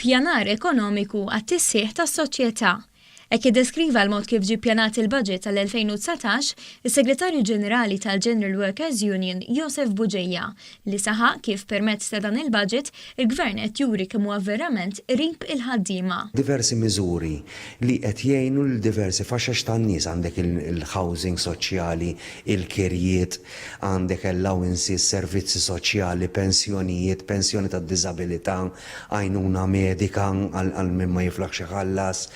Pjanar ekonomiku għat-tisħiħ tas-soċjetà. Hekk iddeskriva l-mod kif ġie ppjanat il-baġit tal-2019 is-Segretarju Ġenerali tal-General Workers Union Joseph Buġejja li saħaq kif permezz ta' dan il-baġit il-Gvern qed juri kemm huwa verament qrib il-ħaddiema. Diversi miżuri li qed jgħinu l diversi faxxax tan-nies għandek il-housing soċjali, il-kirjiet, għandek allowances, servizzi soċjali, pensjonijiet, pensjoni tad-diżabilità, għajnuna medika għal min ma jiflaħx iħallas.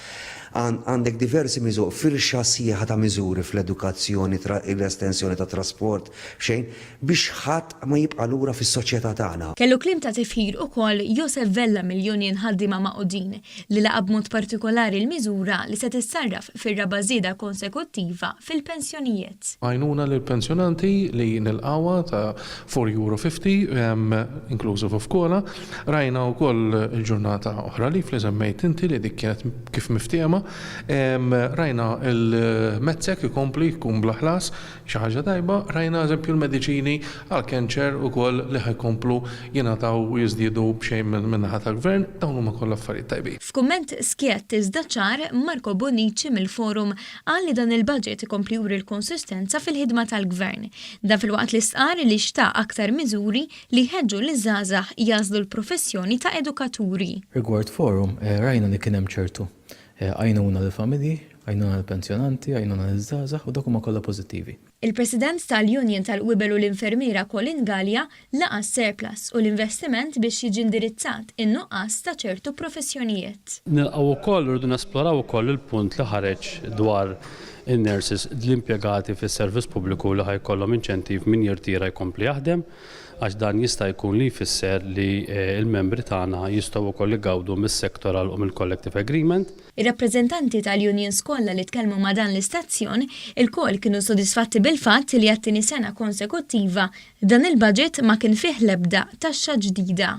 Għandek diversi miżuri, firxa sieħa ta' miżuri fl-edukazzjoni, l-estensjoni ta' trasport, xejn biex ħadd ma jibqa' lura fis-soċjetà tagħna. Kellu kliem ta' tifħir ukoll Joseph Vella mill-Union ħaddiema maqudin li laqab mod partikolari l-miżura li se tissarraf fir-raba' żieda konsekuttiva fil-pensjonijiet. Għajnuna lill-pensjonanti li nilqawha ta' €4.50 inclusive of kollha, rajna wkoll il-ġurnata oħra li fl-eżemmejt inti li dik kienet kif miftiema. Rajna il-mezzek ikompli jkun bla ħlas xi ħaġa tajba, rajna eżempju l-mediċini għall-kanċer ukoll li ħajkomplu jingħataw u jiżdiedu b'xejn min-naħa tal-Gvern, dawn huma kollha affarijiet tajbin. F'kumment skjett iżda ċar Marco Bonici mill-Forum qal li dan il-baġit ikompli juri l-konsistenza fil-ħidma tal-Gvern. Dan filwaqt li stqar li xtaq aktar miżuri li jħeġġu liż-żgħażagħ jażlu l-professjoni ta' edukaturi. Rigward Forum, rajna li kien hemm ċertu għajnuna l-familji, għajnuna l-pensjonanti, għajnuna l-żgħażagħ u dak huma kollha pożittivi. Il-President tal-Union tal-Qwibel u l-Infermiera Colin Gallia laqa s-surplus u l-investiment biex jiġi indirizzat in-nuqqas ta' ċertu professjonijiet. Nilqgħu wkoll irridu nesploraw ukoll il-punt li ħareġ dwar in-nurses l-impjegati fis-servizz pubbliku li ħajkollhom inċentiv min jirtira jkompli jaħdem, għax dan jista' jkun li jfisser li l-membri tagħna jistgħu wkoll igawdu mis-sectoral u mill-collective agreement. Ir-rappreżentanti tal-unions kollha li tkellmu ma' dan l-istazzjon ilkoll kienu sodisfatti bil-fatt li għat-tieni sena konsekuttiva dan il-baġit ma kien fih l-ebda taxxa ġdida.